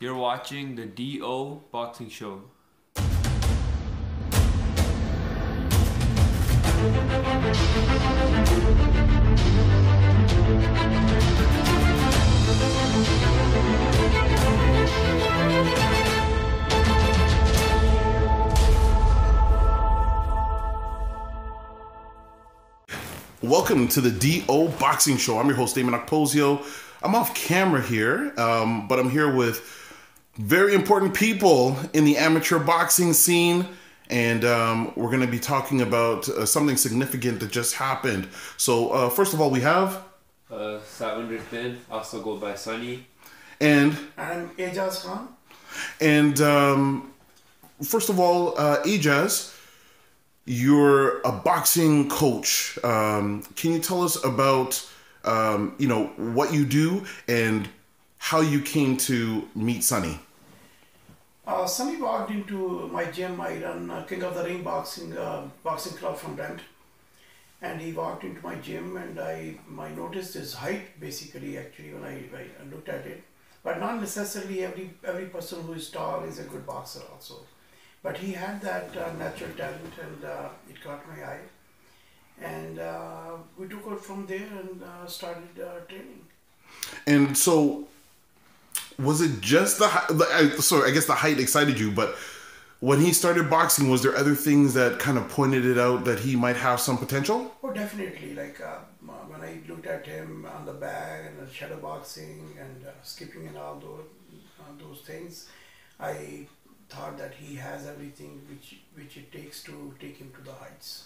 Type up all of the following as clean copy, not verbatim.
You're watching the DO Boxing Show. Welcome to the DO Boxing Show. I'm your host, Dameon Okposio. I'm off camera here, but I'm here with very important people in the amateur boxing scene, and we're going to be talking about something significant that just happened. So, first of all, we have... Satwinder, also go by Sunny. And I'm Ajaz Khan. And first of all, Ajaz, you're a boxing coach. Can you tell us about, what you do and how you came to meet Sunny? Sunny walked into my gym. I run King of the Ring boxing club from Brent. And he walked into my gym, and I noticed his height basically actually when I looked at it. But not necessarily every person who is tall is a good boxer also. But he had that natural talent, and it caught my eye. And we took it from there and started training. And so, was it just I guess the height excited you, but when he started boxing, was there other things that kind of pointed it out that he might have some potential? Oh, definitely. Like when I looked at him on the bag and the shadow boxing and skipping and all those things, I thought that he has everything which it takes to take him to the heights.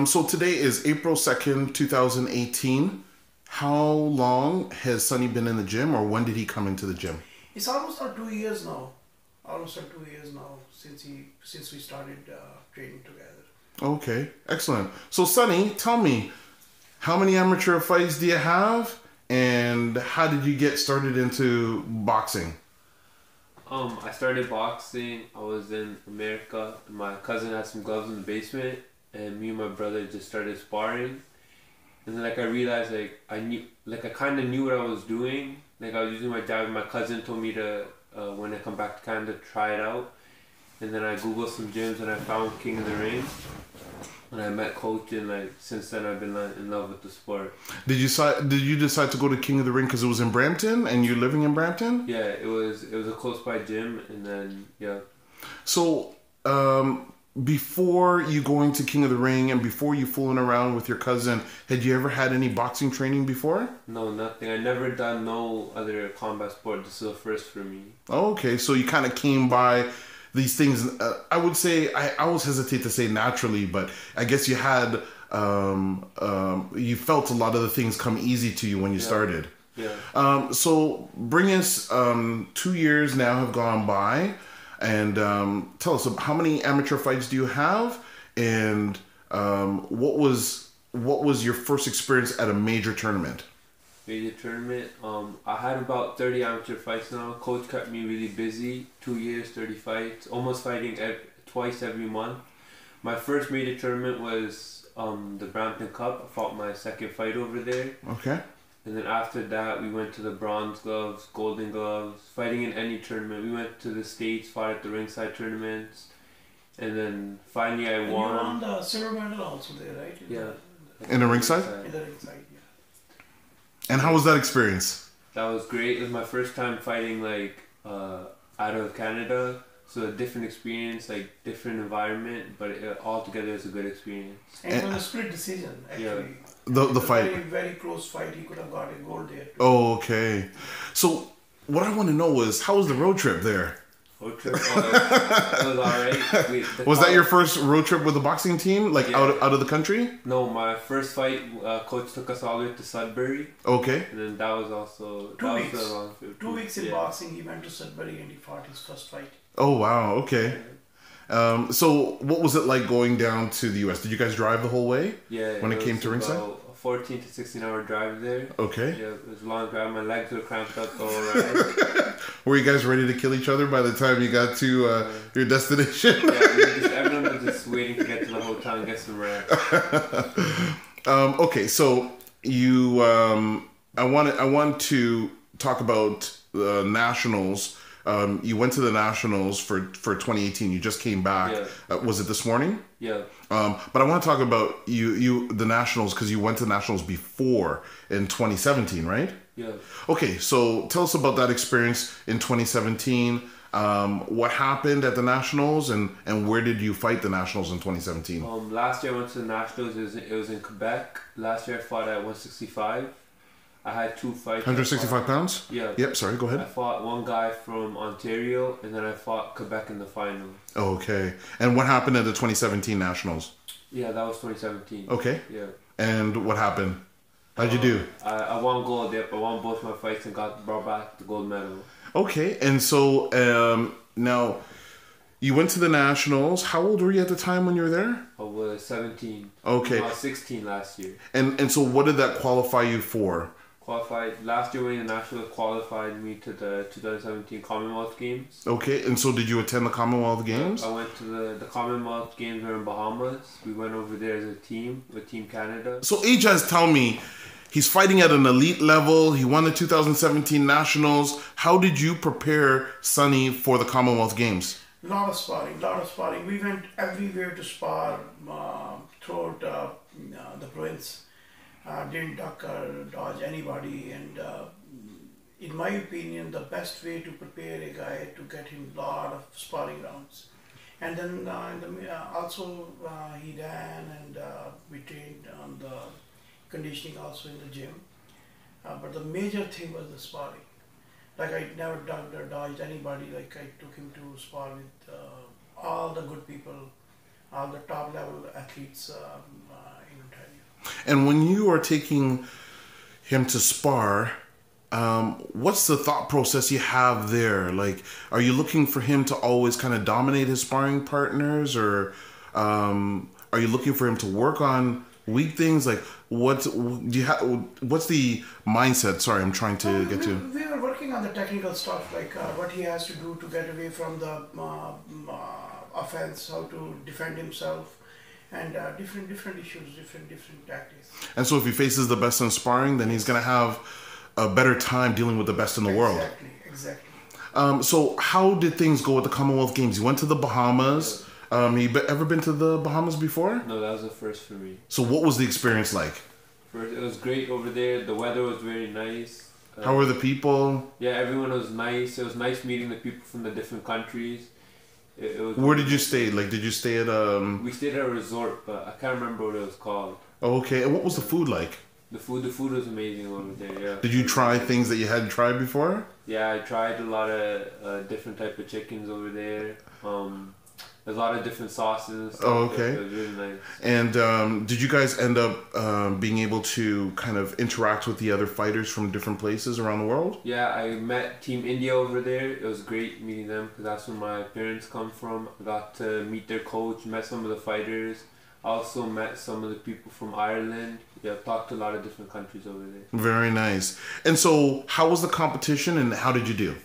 So today is April 2nd, 2018. How long has Sunny been in the gym, or when did he come into the gym? It's almost 2 years now. Since we started training together. Okay, excellent. So Sunny, tell me, how many amateur fights do you have, and how did you get started into boxing? I started boxing. I was in America. My cousin had some gloves in the basement, and me and my brother just started sparring. And then I realized I kind of knew what I was doing. I was using my jab, and my cousin told me to when I come back to Canada, try it out. And then I googled some gyms, and I found King of the Ring. And I met Coach, and since then I've been in love with the sport. Did you decide to go to King of the Ring because it was in Brampton, and you're living in Brampton? Yeah, it was a close by gym, and then yeah. So before you going to King of the Ring and before you fooling around with your cousin, had you ever had any boxing training befefore? No, nothing. I never done no other combat sport. This is a first for me. Okay, so you kind of came by these things, I would say, I always hesitate to say naturally, but I guess you had, you felt a lot of the things come easy to you when you started. Yeah. So bring us, 2 years now have gone by, and tell us, how many amateur fights do you have, and what was your first experience at a major tournament? Major tournament. I had about 30 amateur fights now. Coach kept me really busy. 2 years, 30 fights. Almost fighting twice every month. My first major tournament was the Brampton Cup. I fought my second fight over there. Okay. And then after that, we went to the bronze gloves, golden gloves, fighting in any tournament. We went to the States, fought at the ringside tournaments. And then finally I won. You won the silver medal also there, right? In the ringside? In the ringside, yeah. And how was that experience? That was great. It was my first time fighting out of Canada, so a different experience, different environment, but altogether it's a good experience. And it was a split decision actually. Yeah. The fight. Very, very close fight. He could have got a gold there too. Oh, okay. So what I want to know is, how was the road trip there? Road trip, it was alright. Was that your first road trip with the boxing team, out of the country? No, my first fight, Coach took us all the way to Sudbury. Okay. And then that was also 2 weeks. A long trip. 2 weeks in boxing, he went to Sudbury and he fought his first fight. Oh wow, okay. So what was it like going down to the US? Did you guys drive the whole way? Yeah. When it came to ringside? 14 to 16 hour drive there. Okay. Yeah, it was a long drive. My legs were cramped up the whole ride. Were you guys ready to kill each other by the time you got to your destination? Yeah, everyone was just waiting to get to the hotel and get some rest. Okay, so you, I want to talk about the nationals You went to the nationals for 2018. You just came back. Yeah. Was it this morning? Yeah. But I want to talk about the nationals, because you went to nationals before in 2017, right? Yeah. Okay, so tell us about that experience in 2017. What happened at the nationals, and where did you fight the nationals in 2017? Last year I went to the nationals. It was in Quebec. Last year I fought at 165. I had 2 fights. 165 pounds? Yeah. Yep, sorry, go I ahead. fought one guy from Ontario, and then I fought Quebec in the final. Okay. And what happened at the 2017 nationals? Yeah, that was 2017. Okay. Yeah. And what happened? How'd you do? I won gold. Yep, I won both my fights and brought back the gold medal. Okay, and so now you went to the nationals. How old were you at the time when you were there? I was 17. Okay. I was 16 last year. And so what did that qualify you for? Qualified last year winning the national qualified me to the 2017 Commonwealth Games. Okay, and so did you attend the Commonwealth Games? I went to the Commonwealth Games were in Bahamas. We went over there as a team with Team Canada. So Ajaz, tell me, he's fighting at an elite level. He won the 2017 nationals. How did you prepare Sonny for the Commonwealth Games? Lot of sparring. We went everywhere to spar throughout the province. Didn't duck or dodge anybody, and in my opinion, the best way to prepare a guy to get him a lot of sparring rounds. And then also he ran, and we trained on the conditioning also in the gym. But the major thing was the sparring. Like I never ducked or dodged anybody. Like I took him to spar with all the good people, all the top level athletes in Ontario. And when you are taking him to spar, what's the thought process you have there? Like, are you looking for him to always kind of dominate his sparring partners, or are you looking for him to work on weak things? Like, what's the mindset? Sorry, I'm trying to get to. We are working on the technical stuff, like what he has to do to get away from the offense, how to defend himself, and different issues, different tactics. And so if he faces the best in sparring, then he's going to have a better time dealing with the best in the world. Exactly. So how did things go at the Commonwealth Games? You went to the Bahamas. You ever been to the Bahamas before? No, that was the first for me. So what was the experience like? First, it was great over there. The weather was very nice. How were the people? Yeah, everyone was nice. It was nice meeting the people from the different countries. Where did you stay? Like, did you stay at We stayed at a resort, but I can't remember what it was called. Okay, and what was the food like? The food was amazing over there. Yeah. Did you try things that you hadn't tried before? Yeah, I tried a lot of different type of chickens over there. There's a lot of different sauces and stuff. Oh, okay. It was really nice. And did you guys end up being able to kind of interact with the other fighters from different places around the world? Yeah, I met Team India over there. It was great meeting them because that's where my parents come from. I got to meet their coach, met some of the fighters. I also met some of the people from Ireland. Yeah, I've talked to a lot of different countries over there. Very nice. And so, how was the competition, and how did you do?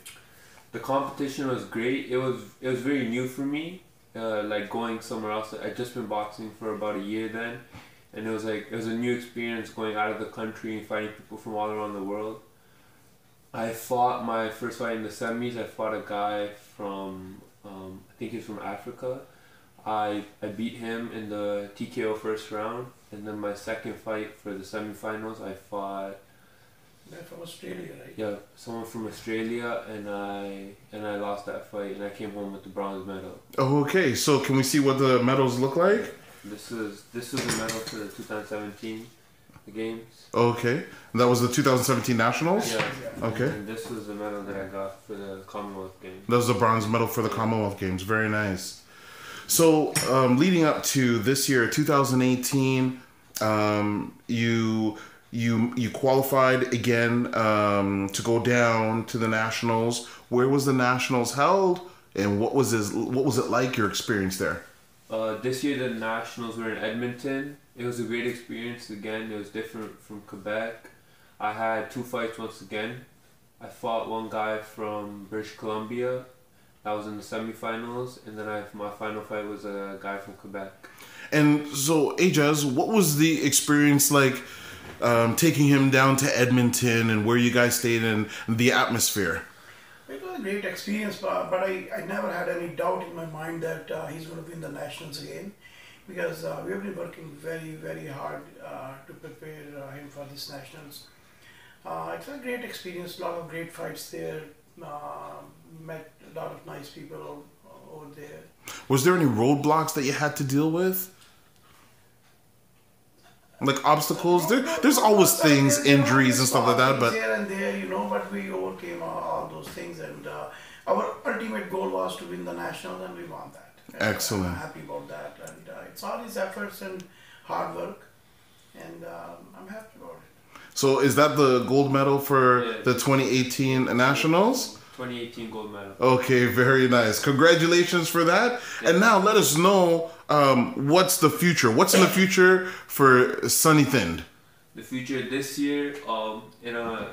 The competition was great. It was very new for me. Like going somewhere else. I'd just been boxing for about a year then, and it was a new experience going out of the country and fighting people from all around the world. I fought my first fight in the semis. I fought a guy from I think he's from Africa. I beat him in the TKO first round, and then my second fight for the semifinals I fought. They're from Australia, right? Yeah, someone from Australia, and I lost that fight, and I came home with the bronze medal. Oh, okay. So can we see what the medals look like? This is the medal for the 2017 games. Okay, and that was the 2017 nationals. Yeah. Okay. And this was the medal that I got for the Commonwealth Games. That was the bronze medal for the Commonwealth Games. Very nice. So leading up to this year, 2018, you qualified again to go down to the nationals. Where was the nationals held, and what was it like, your experience there? This year the nationals were in Edmonton. It was a great experience again. It was different from Quebec. I had 2 fights once again. I fought one guy from British Columbia. That was in the semifinals, and then my final fight was a guy from Quebec. And so, Ajaz, what was the experience like? Taking him down to Edmonton and where you guys stayed in the atmosphere? It was a great experience, but I never had any doubt in my mind that he's going to win the nationals again, because we have been working very, very hard to prepare him for these nationals. It's a great experience, a lot of great fights there, met a lot of nice people over there. Was there any roadblocks that you had to deal with? Like obstacles? There's always things, injuries and stuff like that, but... Here and there, but we overcame all those things, and our ultimate goal was to win the nationals, and we won that. And Excellent. I'm happy about that, and it's all these efforts and hard work, and I'm happy about it. So is that the gold medal for the 2018 nationals? 2018 gold medal. Okay, very nice. Congratulations for that. Yeah. And now let us know what's the future. What's in the future for Sunny Thind? The future this year,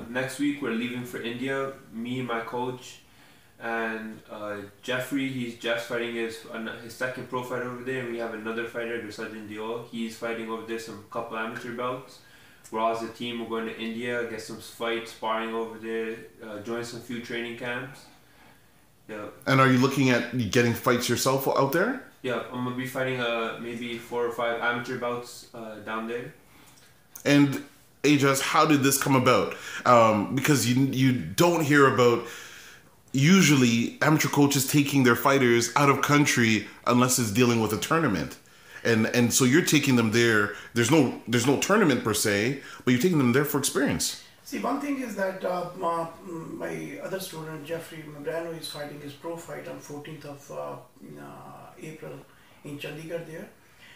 next week we're leaving for India. Me, my coach, and Jeffrey. He's just fighting his second pro fight over there. And we have another fighter, Satwinder. He's fighting over there some couple amateur belts. We're all as a team. We're going to India, get some fights, sparring over there, join some few training camps. Yeah. And are you looking at getting fights yourself out there? Yeah, I'm gonna be fighting maybe 4 or 5 amateur bouts down there. And Ajaz, how did this come about? Because you don't hear about usually amateur coaches taking their fighters out of country unless it's dealing with a tournament. And so you're taking them there. There's no tournament per se, but you're taking them there for experience. See, one thing is that my other student, Jeffrey Mabrano, is fighting his pro fight on 14th of April in Chandigarh there.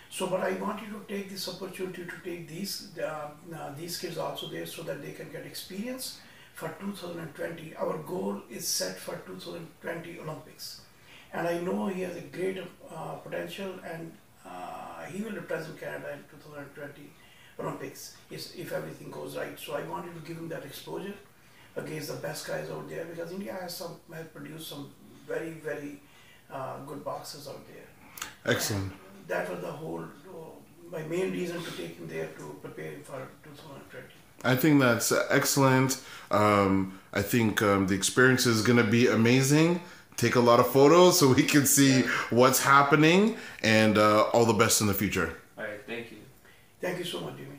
So, but I wanted to take this opportunity to take these kids also there so that they can get experience for 2020. Our goal is set for 2020 Olympics. And I know he has a great potential, and he will represent Canada in 2020 Olympics if everything goes right. So I wanted to give him that exposure against the best guys out there, because India has produced some very, very good boxers out there. Excellent. And that was my main reason to take him there, to prepare him for 2020. I think that's excellent. I think the experience is going to be amazing. Take a lot of photos so we can see what's happening, and all the best in the future. All right, thank you. Thank you so much, Jimmy.